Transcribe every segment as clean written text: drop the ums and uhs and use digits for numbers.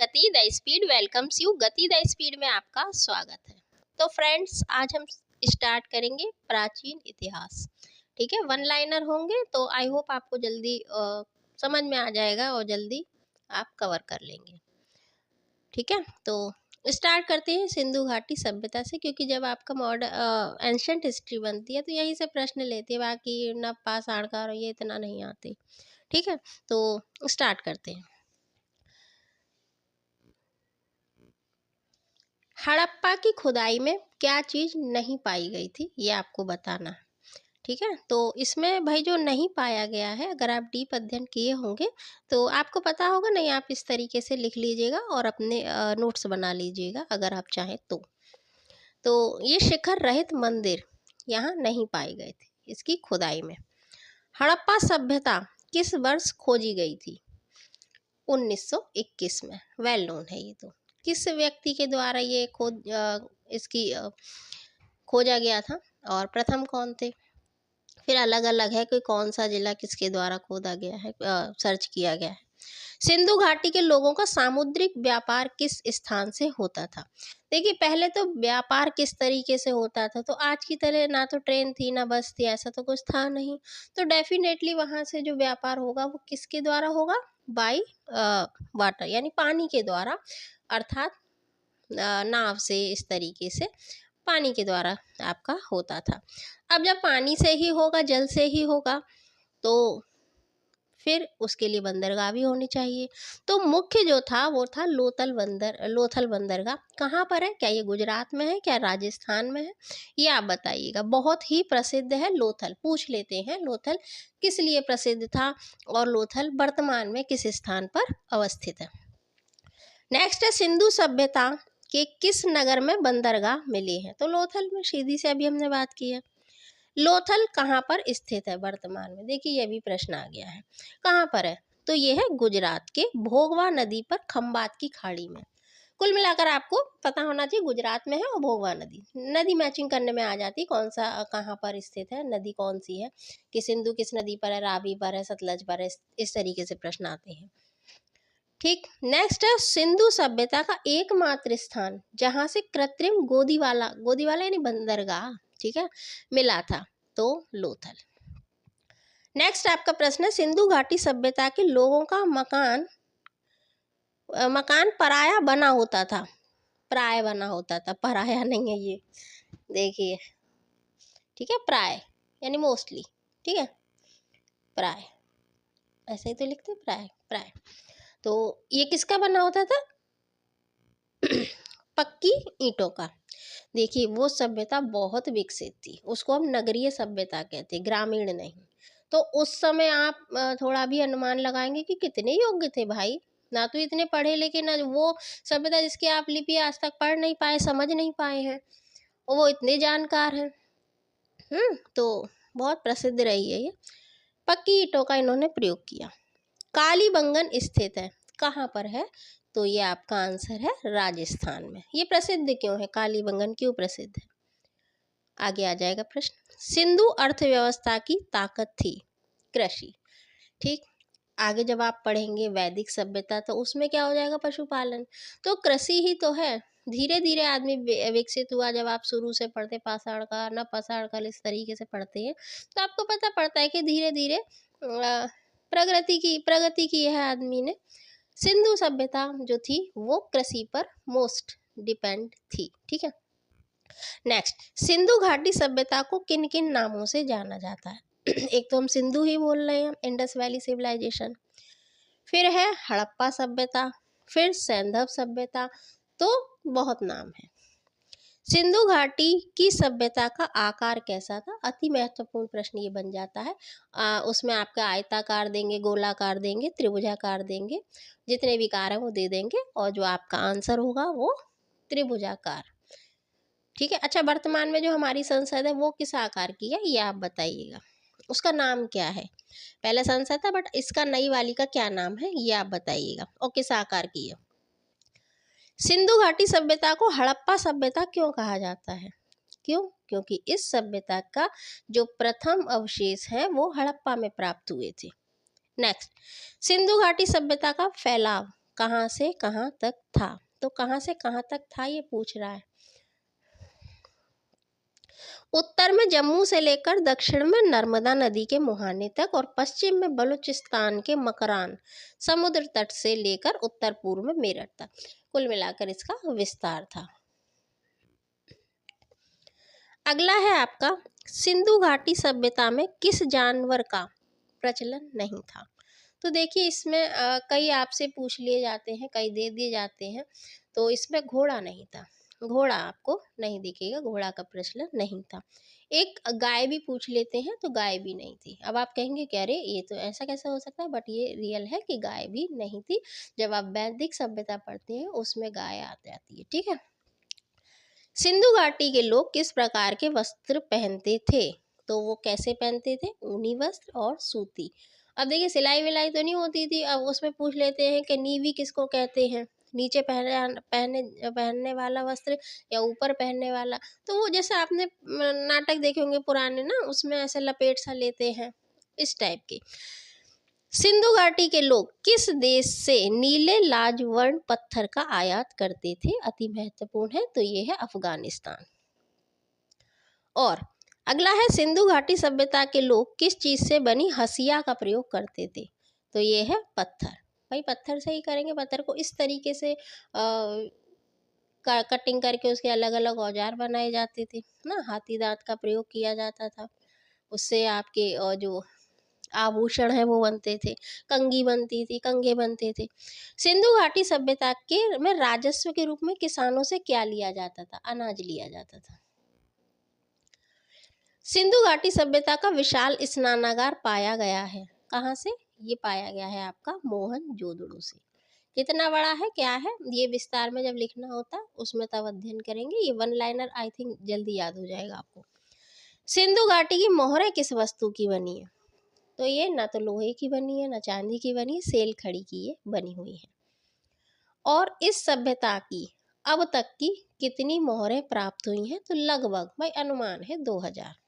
गति the speed welcomes you. गति the speed में आपका स्वागत है। तो फ्रेंड्स, आज हम स्टार्ट करेंगे प्राचीन इतिहास। ठीक है, वन लाइनर होंगे तो आई होप आपको जल्दी समझ में आ जाएगा और जल्दी आप कवर कर लेंगे। ठीक है, तो स्टार्ट करते हैं सिंधु घाटी सभ्यता से, क्योंकि जब आपका मॉडर्न एंशंट हिस्ट्री बनती है तो यहीं से प्रश्न लेते हैं, बाकी न पाषाण काल ये इतना नहीं आते। ठीक है, तो स्टार्ट करते हैं। हड़प्पा की खुदाई में क्या चीज़ नहीं पाई गई थी, ये आपको बताना है। ठीक है, तो इसमें भाई जो नहीं पाया गया है, अगर आप डीप अध्ययन किए होंगे तो आपको पता होगा। नहीं, आप इस तरीके से लिख लीजिएगा और अपने नोट्स बना लीजिएगा अगर आप चाहें तो ये शिखर रहित मंदिर यहाँ नहीं पाए गए थे इसकी खुदाई में। हड़प्पा सभ्यता किस वर्ष खोजी गई थी? 1921 में। वेल नोन है ये। तो किस व्यक्ति के द्वारा ये खोजा गया था और प्रथम कौन थे? फिर अलग अलग है कि कौन सा जिला किसके द्वारा खोदा गया है, सर्च किया गया है। सिंधु घाटी के लोगों का सामुद्रिक व्यापार किस स्थान से होता था? देखिए, पहले तो व्यापार किस तरीके से होता था, तो आज की तरह ना तो ट्रेन थी ना बस थी, ऐसा तो कुछ था नहीं। तो डेफिनेटली वहाँ से जो व्यापार होगा वो किसके द्वारा होगा? बाई वाटर, यानी पानी के द्वारा, अर्थात नाव से, इस तरीके से पानी के द्वारा आपका होता था। अब जब पानी से ही होगा, जल से ही होगा, तो फिर उसके लिए बंदरगाह भी होनी चाहिए। तो मुख्य जो था वो था लोथल बंदरगाह। कहाँ पर है? क्या ये गुजरात में है, क्या राजस्थान में है? ये आप बताइएगा। बहुत ही प्रसिद्ध है लोथल। पूछ लेते हैं लोथल किस लिए प्रसिद्ध था और लोथल वर्तमान में किस स्थान पर अवस्थित है। नेक्स्ट है, सिंधु सभ्यता के किस नगर में बंदरगाह मिली है? तो लोथल में, सीधी से अभी हमने बात की है। लोथल कहाँ पर स्थित है वर्तमान में? देखिए, ये भी प्रश्न आ गया है। कहाँ पर है? तो ये है गुजरात के भोगवा नदी पर, खंबात की खाड़ी में। कुल मिलाकर आपको पता होना चाहिए गुजरात में है और भोगवा नदी मैचिंग करने में आ जाती, कौन सा कहाँ पर स्थित है, नदी कौन सी है, कि सिंधु किस नदी पर है, रावी पर है, सतलज पर है, इस तरीके से प्रश्न आते हैं। ठीक, नेक्स्ट है, सिंधु सभ्यता का एकमात्र स्थान जहां से कृत्रिम गोदीवाला यानी बंदरगाह, ठीक है, मिला था, तो लोथल। नेक्स्ट आपका प्रश्न है, सिंधु घाटी सभ्यता के लोगों का मकान पराया बना होता था। प्राय बना होता था, पराया नहीं है ये, देखिए। ठीक है, प्राय यानी मोस्टली। ठीक है, प्राय ऐसे ही तो लिखते, प्राय। तो ये किसका बना होता था? पक्की ईंटों का। देखिए, वो सभ्यता बहुत विकसित थी, उसको हम नगरीय सभ्यता कहते, ग्रामीण नहीं। तो उस समय आप थोड़ा भी अनुमान लगाएंगे कि कितने योग्य थे भाई। ना तो इतने पढ़े लिखे, ना वो सभ्यता जिसकी आप लिपि आज तक पढ़ नहीं पाए, समझ नहीं पाए हैं, और वो इतने जानकार हैं। तो बहुत प्रसिद्ध रही है ये। पक्की ईंटों का इन्होंने प्रयोग किया। कालीबंगन स्थित है, कहाँ पर है? तो ये आपका आंसर है राजस्थान में। ये प्रसिद्ध क्यों है? कालीबंगन क्यों प्रसिद्ध है? आगे आ जाएगा प्रश्न। सिंधु अर्थव्यवस्था की ताकत थी कृषि। ठीक, आगे जब आप पढ़ेंगे वैदिक सभ्यता तो उसमें क्या हो जाएगा? पशुपालन। तो कृषि ही तो है। धीरे धीरे आदमी विकसित हुआ। जब आप शुरू से पढ़ते पाषाण काल, न पाषाण काल, इस तरीके से पढ़ते हैं तो आपको पता पड़ता है कि धीरे धीरे प्रगति की है आदमी ने। सिंधु सभ्यता जो थी वो कृषि पर मोस्ट डिपेंड थी। ठीक है, नेक्स्ट, सिंधु घाटी सभ्यता को किन किन नामों से जाना जाता है? एक तो हम सिंधु ही बोल रहे हैं, इंडस वैली सिविलाइजेशन, फिर है हड़प्पा सभ्यता, फिर सैंधव सभ्यता, तो बहुत नाम है। सिंधु घाटी की सभ्यता का आकार कैसा था? अति महत्वपूर्ण प्रश्न ये बन जाता है। उसमें आपका आयताकार देंगे, गोलाकार देंगे, त्रिभुजाकार देंगे, जितने भी कार हैं वो दे देंगे, और जो आपका आंसर होगा वो त्रिभुजाकार। ठीक है, अच्छा, वर्तमान में जो हमारी संसद है वो किस आकार की है, ये आप बताइएगा। उसका नाम क्या है? पहले संसद था, बट इसका नई वाली का क्या नाम है, ये आप बताइएगा, और किस आकार की है। सिंधु घाटी सभ्यता को हड़प्पा सभ्यता क्यों कहा जाता है? क्यों? क्योंकि इस सभ्यता का जो प्रथम अवशेष है वो हड़प्पा में प्राप्त हुए थे। नेक्स्ट, सिंधु घाटी सभ्यता का फैलाव कहाँ से कहाँ तक था? तो कहाँ से कहाँ तक था ये पूछ रहा है। उत्तर में जम्मू से लेकर दक्षिण में नर्मदा नदी के मुहाने तक और पश्चिम में बलूचिस्तान के मकरान समुद्र तट से लेकर उत्तर पूर्व में मेरठ तक, कुल मिलाकर इसका विस्तार था। अगला है आपका, सिंधु घाटी सभ्यता में किस जानवर का प्रचलन नहीं था? तो देखिए इसमें कई आपसे पूछ लिए जाते हैं, कई दे दिए जाते हैं। तो इसमें घोड़ा नहीं था, घोड़ा आपको नहीं दिखेगा, घोड़ा का प्रचलन नहीं था। एक गाय भी पूछ लेते हैं तो गाय भी नहीं थी। अब आप कहेंगे कि अरे ये तो ऐसा कैसे हो सकता है, बट ये रियल है कि गाय भी नहीं थी। जब आप वैदिक सभ्यता पढ़ते हैं उसमें गाय आ जाती है, ठीक है। सिंधु घाटी के लोग किस प्रकार के वस्त्र पहनते थे? तो वो कैसे पहनते थे? ऊनी वस्त्र और सूती। अब देखिए सिलाई विलाई तो नहीं होती थी। अब उसमें पूछ लेते हैं कि नीवी किसको कहते हैं, नीचे पहनने वाला वस्त्र या ऊपर पहनने वाला। तो वो जैसे आपने नाटक देखे होंगे पुराने ना, उसमें ऐसे लपेट सा लेते हैं, इस टाइप के। सिंधु घाटी के लोग किस देश से नीले लाजवर्ण पत्थर का आयात करते थे? अति महत्वपूर्ण है, तो ये है अफगानिस्तान। और अगला है, सिंधु घाटी सभ्यता के लोग किस चीज से बनी हसिया का प्रयोग करते थे? तो ये है पत्थर। भाई पत्थर से ही करेंगे, पत्थर को इस तरीके से कटिंग करके उसके अलग अलग औजार बनाए जाते थे ना, हाथी दांत का प्रयोग किया जाता था, उससे आपके जो आभूषण है वो बनते थे, कंघी बनती थी, कंघे बनते थे। सिंधु घाटी सभ्यता के में राजस्व के रूप में किसानों से क्या लिया जाता था? अनाज लिया जाता था। सिंधु घाटी सभ्यता का विशाल स्नानागार पाया गया है कहाँ से? ये पाया गया है आपका मोहनजोदड़ो से। कितना बड़ा है, क्या है, ये विस्तार में जब लिखना होता है उसमें तब अध्ययन करेंगे। ये वन लाइनर आई थिंक जल्दी याद हो जाएगा आपको। सिंधु घाटी की मोहरें किस वस्तु की बनी है? तो ये ना तो लोहे की बनी है, ना चांदी की बनी है, सेल खड़ी की ये बनी हुई है। और इस सभ्यता की अब तक की कितनी मोहरें प्राप्त हुई हैं? तो लगभग भाई अनुमान है 2000।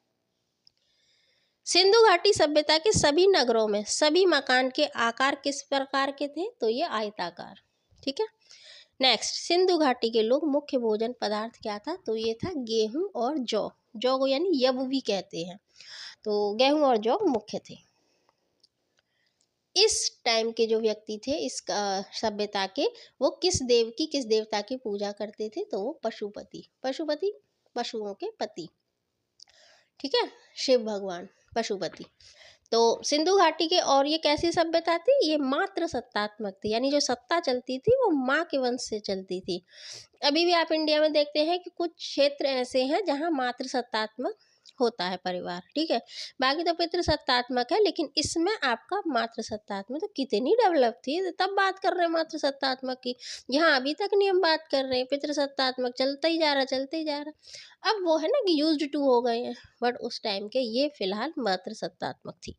सिंधु घाटी सभ्यता के सभी नगरों में सभी मकान के आकार किस प्रकार के थे? तो ये आयताकार, ठीक है। नेक्स्ट, सिंधु घाटी के लोग मुख्य भोजन पदार्थ क्या था? तो ये था गेहूं और जौ। जौ को यानी यब भी कहते हैं, तो गेहूं और जौ मुख्य थे। इस टाइम के जो व्यक्ति थे इस सभ्यता के, वो किस देव की, किस देवता की पूजा करते थे? तो वो पशुपति, पशुपति पशुओं के पति, ठीक है, शिव भगवान पशुपति। तो सिंधु घाटी के, और ये कैसी सभ्यता थी? ये मात्र सत्तात्मक थी, यानी जो सत्ता चलती थी वो माँ के वंश से चलती थी। अभी भी आप इंडिया में देखते हैं कि कुछ क्षेत्र ऐसे हैं जहाँ मात्र सत्तात्मक होता है परिवार, ठीक है। बाकी तो पितृ सत्तात्मक है, लेकिन इसमें आपका मात्र सत्तात्मक। तो कितनी डेवलप थी, तब बात कर रहे हैं मात्र सत्तात्मक की। यहाँ अभी तक नहीं हम बात कर रहे हैं, पितृ सत्तात्मक चलता ही जा रहा, चलते ही जा रहा। अब वो है ना कि यूज्ड टू हो गए हैं, बट उस टाइम के ये फिलहाल मात्र सत्तात्मक थी।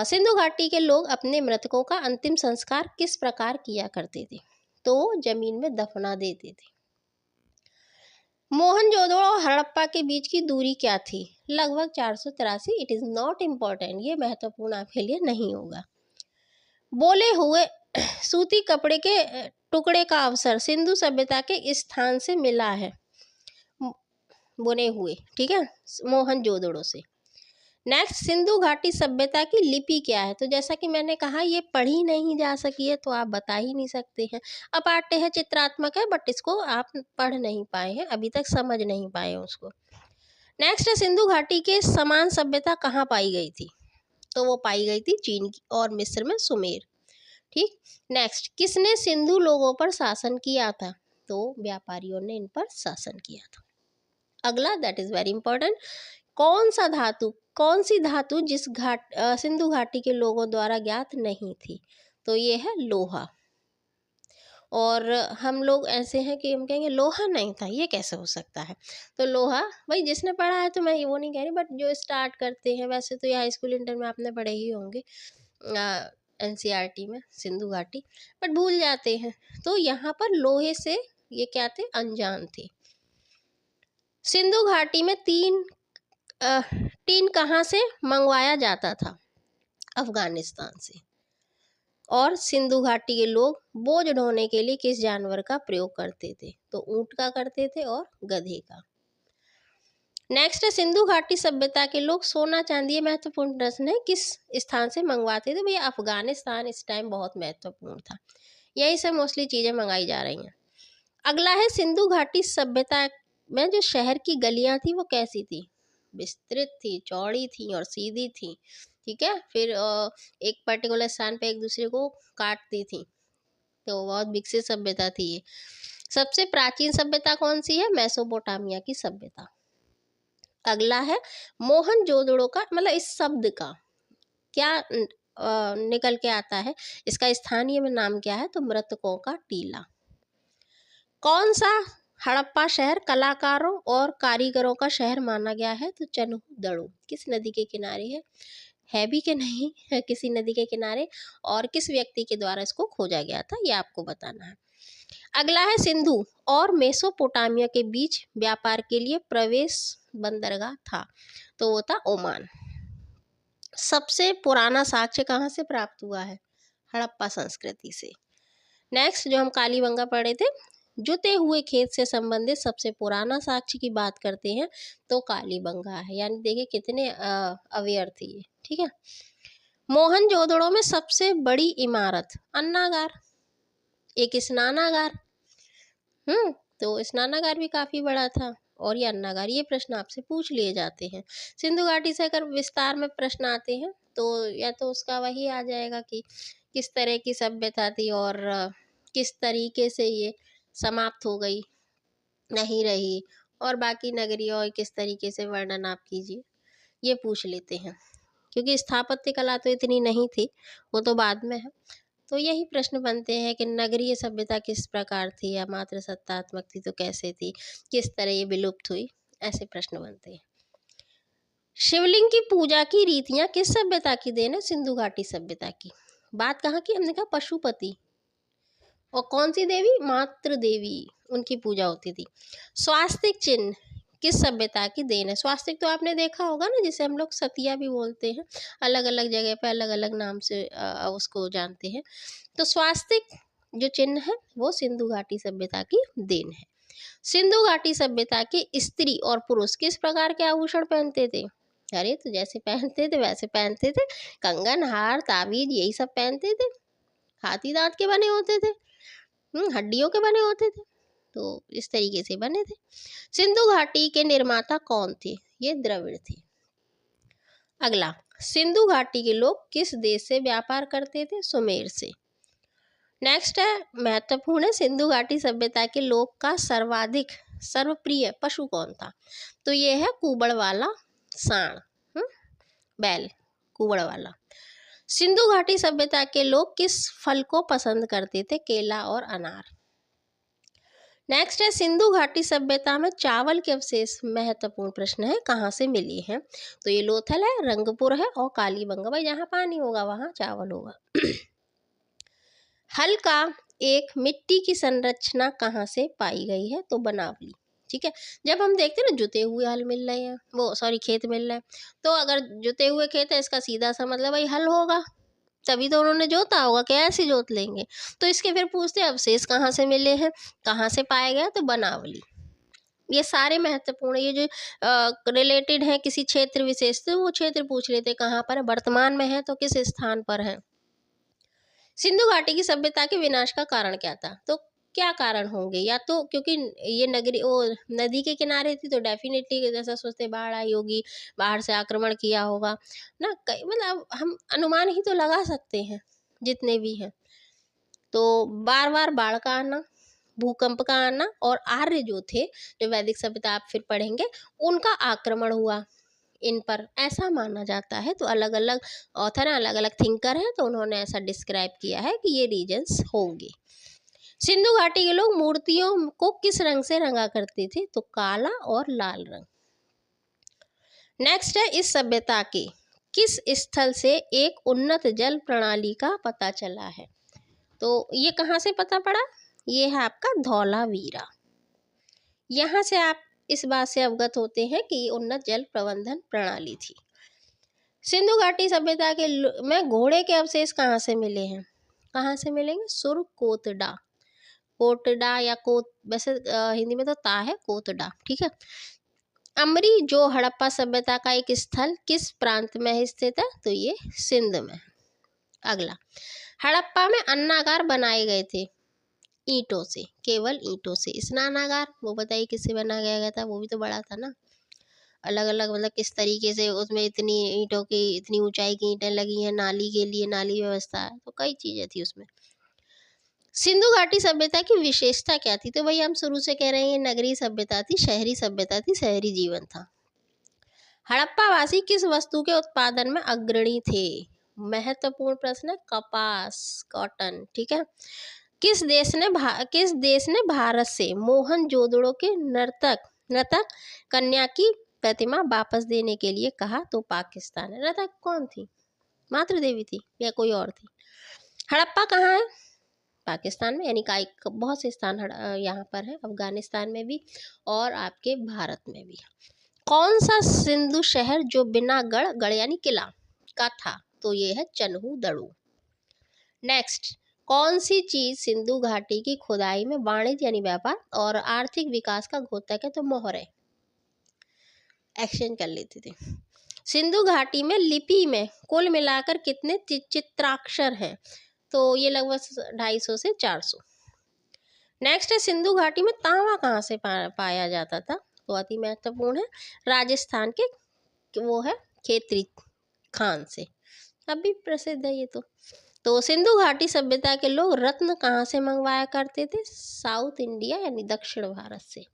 सिंधु घाटी के लोग अपने मृतकों का अंतिम संस्कार किस प्रकार किया करते थे? तो जमीन में दफना देते थे। मोहनजोदड़ो और हड़प्पा के बीच की दूरी क्या थी? लगभग 483। इट इज नॉट इम्पोर्टेंट, ये महत्वपूर्ण आपके लिए नहीं होगा। बोले हुए सूती कपड़े के टुकड़े का अवसर सिंधु सभ्यता के स्थान से मिला है, बुने हुए, ठीक है, मोहनजोदड़ो से। नेक्स्ट, सिंधु घाटी सभ्यता की लिपि क्या है? तो जैसा कि मैंने कहा ये पढ़ी नहीं जा सकी है, तो आप बता ही नहीं सकते हैं। अपाठ्य है, चित्रात्मक है, बट इसको आप पढ़ नहीं पाए हैं, अभी तक समझ नहीं पाए हैं उसको। नेक्स्ट है, सिंधु घाटी के समान सभ्यता कहाँ पाई गई थी? तो वो पाई गई थी चीन और मिस्र में सुमेर, ठीक। नेक्स्ट, किसने सिंधु लोगों पर शासन किया था? तो व्यापारियों ने इन पर शासन किया था। अगला, दैट इज वेरी इंपॉर्टेंट, कौन सी धातु जिस सिंधु घाटी के लोगों द्वारा ज्ञात नहीं थी? तो ये है लोहा। और हम लोग ऐसे हैं कि हम कहेंगे लोहा नहीं था, ये कैसे हो सकता है? तो लोहा, भाई जिसने पढ़ा है, तो मैं वो नहीं कह रही, बट जो स्टार्ट करते हैं, वैसे तो ये हाई स्कूल इंटर में आपने पढ़े ही होंगे एनसीईआरटी में सिंधु घाटी, बट भूल जाते हैं। तो यहाँ पर लोहे से ये क्या थे? अनजान थे। सिंधु घाटी में टीन कहाँ से मंगवाया जाता था? अफगानिस्तान से। और सिंधु घाटी के लोग बोझ ढोने के लिए किस जानवर का प्रयोग करते थे? तो ऊंट का करते थे और गधे का। नेक्स्ट है, सिंधु घाटी सभ्यता के लोग सोना चांदी, ये महत्वपूर्ण प्रश्न है, किस स्थान से मंगवाते थे? भैया अफगानिस्तान इस टाइम बहुत महत्वपूर्ण था, यही सब मोस्टली चीजें मंगाई जा रही हैं। अगला है, सिंधु घाटी सभ्यता में जो शहर की गलियां थी वो कैसी थी? विस्तृत थी, चौड़ी थी और सीधी थी। ठीक है, फिर एक पर्टिकुलर स्थान पे एक दूसरे को काटती थी, तो बहुत विकसित सभ्यता थी ये। सबसे प्राचीन सभ्यता कौन सी है? मेसोपोटामिया की सभ्यता। अगला है, मोहनजोदड़ो का मतलब इस शब्द का क्या निकल के आता है? इसका स्थानीय में नाम क्या है? तो मृतकों का टीला। कौन सा हड़प्पा शहर कलाकारों और कारीगरों का शहर माना गया है? तो चन्हुदड़ो। किस नदी के किनारे है भी कि नहीं है? किसी नदी के किनारे, और किस व्यक्ति के द्वारा इसको खोजा गया था, ये आपको बताना है। अगला है, सिंधु और मेसोपोटामिया के बीच व्यापार के लिए प्रवेश बंदरगाह था, तो वो था ओमान। सबसे पुराना साक्ष्य कहाँ से प्राप्त हुआ है? हड़प्पा संस्कृति से। नेक्स्ट जो हम कालीबंगा पढ़े थे, जुते हुए खेत से संबंधित सबसे पुराना साक्ष्य की बात करते हैं तो कालीबंगा है। यानी देखिए कितने अवेयर थी ये। ठीक है, मोहनजोदड़ो में सबसे बड़ी इमारत अन्नागार, एक स्नानागार। तो स्नानागार भी काफी बड़ा था और ये अन्नागार, ये प्रश्न आपसे पूछ लिए जाते हैं। सिंधु घाटी से अगर विस्तार में प्रश्न आते हैं तो या तो उसका वही आ जाएगा कि किस तरह की सभ्यता थी और किस तरीके से ये समाप्त हो गई, नहीं रही, और बाकी नगरी और किस तरीके से वर्णन आप कीजिए, ये पूछ लेते हैं। क्योंकि स्थापत्य कला तो इतनी नहीं थी, वो तो बाद में है। तो यही प्रश्न बनते हैं कि नगरीय सभ्यता किस प्रकार थी या मात्र सत्तात्मक थी तो कैसे थी, किस तरह ये विलुप्त हुई, ऐसे प्रश्न बनते हैं। शिवलिंग की पूजा की रीतियां किस सभ्यता की देन है? सिंधु घाटी सभ्यता की। बात कहाँ की? हमने कहा पशुपति। और कौन सी देवी? मातृ देवी, उनकी पूजा होती थी। स्वास्तिक चिन्ह किस सभ्यता की देन है? स्वास्तिक तो आपने देखा होगा ना, जिसे हम लोग सतिया भी बोलते हैं, अलग अलग जगह पे अलग अलग नाम से उसको जानते हैं। तो स्वास्तिक जो चिन्ह है वो सिंधु घाटी सभ्यता की देन है। सिंधु घाटी सभ्यता के स्त्री और पुरुष किस प्रकार के आभूषण पहनते थे? अरे तो जैसे पहनते थे वैसे पहनते थे, कंगन, हार, ताबीज, यही सब पहनते थे। हाथी दांत के बने होते थे, हड्डियों के बने होते थे, तो इस तरीके से बने थे। सिंधु घाटी के निर्माता कौन थे? ये द्रविड़ थे। अगला, सिंधु घाटी के लोग किस देश से व्यापार करते थे? सुमेर से। नेक्स्ट है, महत्वपूर्ण है, सिंधु घाटी सभ्यता के लोग का सर्वाधिक सर्वप्रिय पशु कौन था? तो ये है कुबड़ वाला सांड, बैल, कुबड़ वाला। सिंधु घाटी सभ्यता के लोग किस फल को पसंद करते थे? केला और अनार। नेक्स्ट है, सिंधु घाटी सभ्यता में चावल के अवशेष, महत्वपूर्ण प्रश्न है, कहाँ से मिली हैं? तो ये लोथल है, रंगपुर है और कालीबंगा। भाई जहाँ पानी होगा वहाँ चावल होगा। हल का एक मिट्टी की संरचना कहाँ से पाई गई है? तो बनावली। ठीक है, जब हम देखते हैं ना जुते हुए हल मिल रहे हैं, वो सॉरी खेत मिल रहे हैं, तो अगर जुते हुए खेत है इसका सीधा सा मतलब भाई हल होगा, तभी तो उन्होंने जोता होगा, क्या ऐसे जोत लेंगे? तो इसके फिर पूछते हैं अवशेष कहाँ से मिले हैं, कहाँ से पाया गया? तो बनावली। ये सारे महत्वपूर्ण, ये जो रिलेटेड है किसी क्षेत्र विशेष से, वो क्षेत्र पूछ लेते कहाँ पर है, वर्तमान में है तो किस स्थान पर है। सिंधु घाटी की सभ्यता के विनाश का कारण क्या था? तो क्या कारण होंगे? या तो क्योंकि ये नगरी वो नदी के किनारे थी तो डेफिनेटली जैसा सोचते बाढ़ आई होगी, बाहर से आक्रमण किया होगा ना, कई मतलब हम अनुमान ही तो लगा सकते हैं जितने भी हैं। तो बार बार बाढ़ का आना, भूकंप का आना, और आर्य जो थे, जो वैदिक सभ्यता आप फिर पढ़ेंगे, उनका आक्रमण हुआ इन पर, ऐसा माना जाता है। तो अलग अलग ऑथर हैं, अलग अलग थिंकर हैं, तो उन्होंने ऐसा डिस्क्राइब किया है कि ये रीजन्स होंगे। सिंधु घाटी के लोग मूर्तियों को किस रंग से रंगा करते थे? तो काला और लाल रंग। नेक्स्ट है, इस सभ्यता के किस स्थल से एक उन्नत जल प्रणाली का पता चला है? तो ये कहाँ से पता पड़ा? ये है आपका धौलावीरा। यहाँ से आप इस बात से अवगत होते हैं कि ये उन्नत जल प्रबंधन प्रणाली थी। सिंधु घाटी सभ्यता के में घोड़े के अवशेष कहाँ से मिले हैं? कहाँ से मिलेंगे? सुरकोटडा। कोटडा या कोट, वैसे हिंदी में तो ता है, कोटडा, ठीक है। अमरी जो हड़प्पा सभ्यता का एक स्थल किस प्रांत में स्थित है? तो ये सिंध में। अगला, हड़प्पा में अन्नागार बनाए गए थे ईंटों से, केवल ईंटों से। स्नानागार वो बताइए किससे बनाया गया था? वो भी तो बड़ा था ना, अलग अलग, मतलब किस तरीके से उसमें इतनी ईंटों की, इतनी ऊंचाई की ईंटें लगी हैं, नाली के लिए नाली व्यवस्था है, तो कई चीजें थी उसमें। सिंधु घाटी सभ्यता की विशेषता क्या थी? तो भाई हम शुरू से कह रहे हैं ये नगरीय सभ्यता थी, शहरी सभ्यता थी, शहरी जीवन था। हड़प्पावासी किस वस्तु के उत्पादन में अग्रणी थे? महत्वपूर्ण प्रश्न है, कपास, कॉटन, ठीक है। किस देश ने भारत से मोहनजोदड़ो के नर्तक कन्या की प्रतिमा वापस देने के लिए कहा? तो पाकिस्तान। नर्तक कौन थी? मातृ देवी थी या कोई और थी? हड़प्पा कहाँ है? पाकिस्तान में, यानी का बहुत से स्थान यहाँ पर है, अफगानिस्तान में भी और आपके भारत में भी। कौन सा सिंधु शहर जो बिना गढ़ यानी किला का था? तो ये है चन्हू दड़ू। नेक्स्ट, कौन सी चीज सिंधु घाटी की खुदाई में वाणिज्य यानी व्यापार और आर्थिक विकास का घोतक है? तो मोहर। एक्सचेंज कर लेते थे। सिंधु घाटी में लिपि में कुल मिलाकर कितने चित्राक्षर हैं? तो ये लगभग 250 से 400। नेक्स्ट है, सिंधु घाटी में तांबा कहाँ से पाया जाता था? तो अति महत्वपूर्ण है, राजस्थान के वो है खेतरी खान से, अभी प्रसिद्ध है ये तो सिंधु घाटी सभ्यता के लोग रत्न कहाँ से मंगवाया करते थे? साउथ इंडिया यानी दक्षिण भारत से।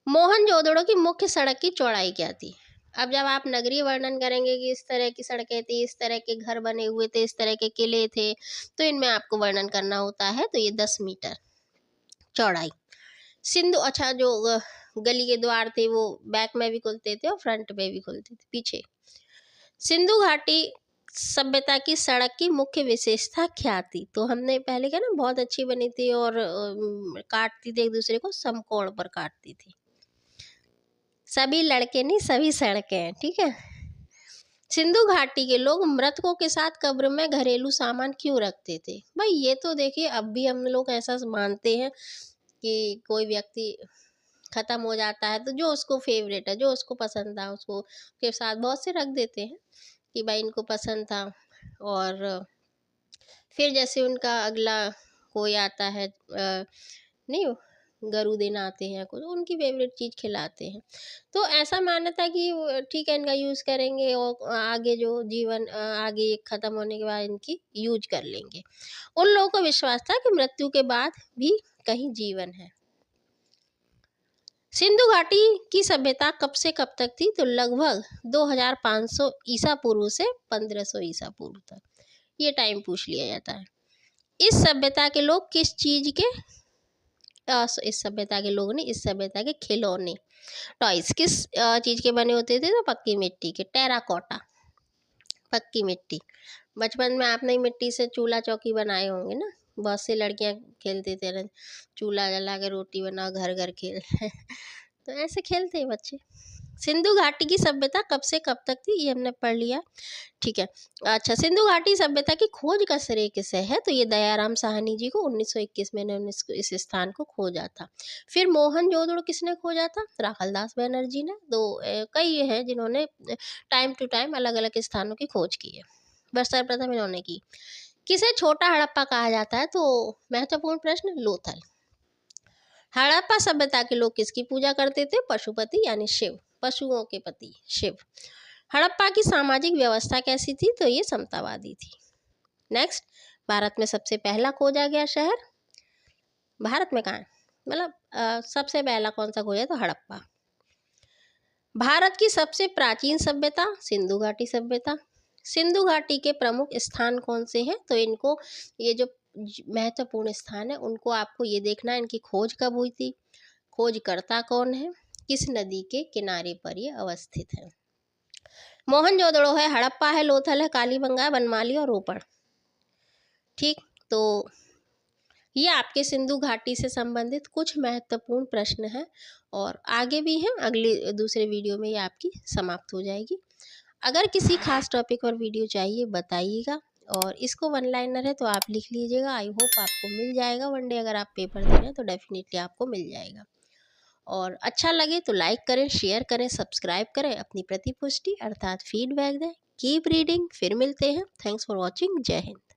मोहनजोदड़ो की मुख्य सड़क की चौड़ाई क्या थी? अब जब आप नगरीय वर्णन करेंगे कि इस तरह की सड़कें थी, इस तरह के घर बने हुए थे, इस तरह के किले थे, तो इनमें आपको वर्णन करना होता है, तो ये 10 मीटर चौड़ाई। सिंधु, अच्छा, जो गली के द्वार थे वो बैक में भी खुलते थे और फ्रंट में भी खुलते थे, पीछे। सिंधु घाटी सभ्यता की सड़क की मुख्य विशेषता क्या थी? तो हमने पहले क्या ना, बहुत अच्छी बनी थी और काटती थी एक दूसरे को, समकोण पर काटती थी। सभी लड़के नहीं, सभी सड़कें हैं, ठीक है। सिंधु घाटी के लोग मृतकों के साथ कब्र में घरेलू सामान क्यों रखते थे? भाई ये तो देखिए, अब भी हम लोग ऐसा मानते हैं कि कोई व्यक्ति खत्म हो जाता है तो जो उसको फेवरेट है, जो उसको पसंद था, उसको के साथ बहुत से रख देते हैं कि भाई इनको पसंद था। और फिर जैसे उनका अगला कोई आता है, नहीं, गरु दिन आते हैं कुछ, उनकी फेवरेट चीज़ खिलाते हैं। तो ऐसा मान्यता कि ठीक है, इनका यूज़ करेंगे और आगे जो जीवन आगे ख़त्म होने के बाद इनकी यूज कर लेंगे। उन लोगों को विश्वास था कि मृत्यु के बाद भी कहीं जीवन है। सिंधु घाटी की सभ्यता कब से कब तक थी? तो लगभग 2500 ईसा पूर्व से 1500 ईसा पूर्व तक, ये टाइम पूछ लिया जाता है। इस सभ्यता के लोग किस चीज के इस सभ्यता के लोग ने इस सभ्यता के खिलौने, टॉयज किस चीज के बने होते थे? तो पक्की मिट्टी के, टेराकोटा, पक्की मिट्टी। बचपन में आपने मिट्टी से चूल्हा चौकी बनाए होंगे ना, बहुत सी लड़कियां खेलते थे ना, चूल्हा जला के रोटी बनाओ, घर घर खेल तो ऐसे खेलते हैं बच्चे। सिंधु घाटी की सभ्यता कब से कब तक थी? ये हमने पढ़ लिया, ठीक है। अच्छा, सिंधु घाटी सभ्यता की खोज का श्रेय किसे है? तो ये दयाराम साहनी जी को 1921 में इन्होंने इस स्थान को खोजा था। फिर मोहनजोदड़ो किसने खोजा था? राखलदास बनर्जी ने। तो कई हैं जिन्होंने टाइम टू टाइम अलग अलग स्थानों की खोज की है, बस सर्वप्रथम इन्होंने की। किसे छोटा हड़प्पा कहा जाता है? तो महत्वपूर्ण प्रश्न, लोथल। हड़प्पा सभ्यता के लोग किसकी पूजा करते थे? पशुपति यानी शिव, पशुओं के पति शिव। हड़प्पा की सामाजिक व्यवस्था कैसी थी? तो ये समतावादी थी। नेक्स्ट, भारत में सबसे पहला खोजा गया शहर, भारत में कहाँ है, मतलब सबसे पहला कौन सा खोजा? तो हड़प्पा। भारत की सबसे प्राचीन सभ्यता, सिंधु घाटी सभ्यता। सिंधु घाटी के प्रमुख स्थान कौन से हैं? तो इनको, ये जो महत्वपूर्ण स्थान है उनको आपको ये देखना है, इनकी खोज कब हुई थी, खोजकर्ता कौन है, किस नदी के किनारे पर ये अवस्थित है। मोहनजोदड़ो है, हड़प्पा है, लोथल है, कालीबंगा, बनमाली और रोपड़, ठीक। तो ये आपके सिंधु घाटी से संबंधित कुछ महत्वपूर्ण प्रश्न हैं और आगे भी हैं, अगले दूसरे वीडियो में ये आपकी समाप्त हो जाएगी। अगर किसी खास टॉपिक पर वीडियो चाहिए बताइएगा, और इसको वन लाइनर है तो आप लिख लीजिएगा। आई होप आपको मिल जाएगा, वन डे अगर आप पेपर दे रहे हैं तो डेफिनेटली आपको मिल जाएगा। और अच्छा लगे तो लाइक करें, शेयर करें, सब्सक्राइब करें, अपनी प्रतिपुष्टि अर्थात फीडबैक दें। कीप रीडिंग, फिर मिलते हैं। Thanks for watching. जय हिंद।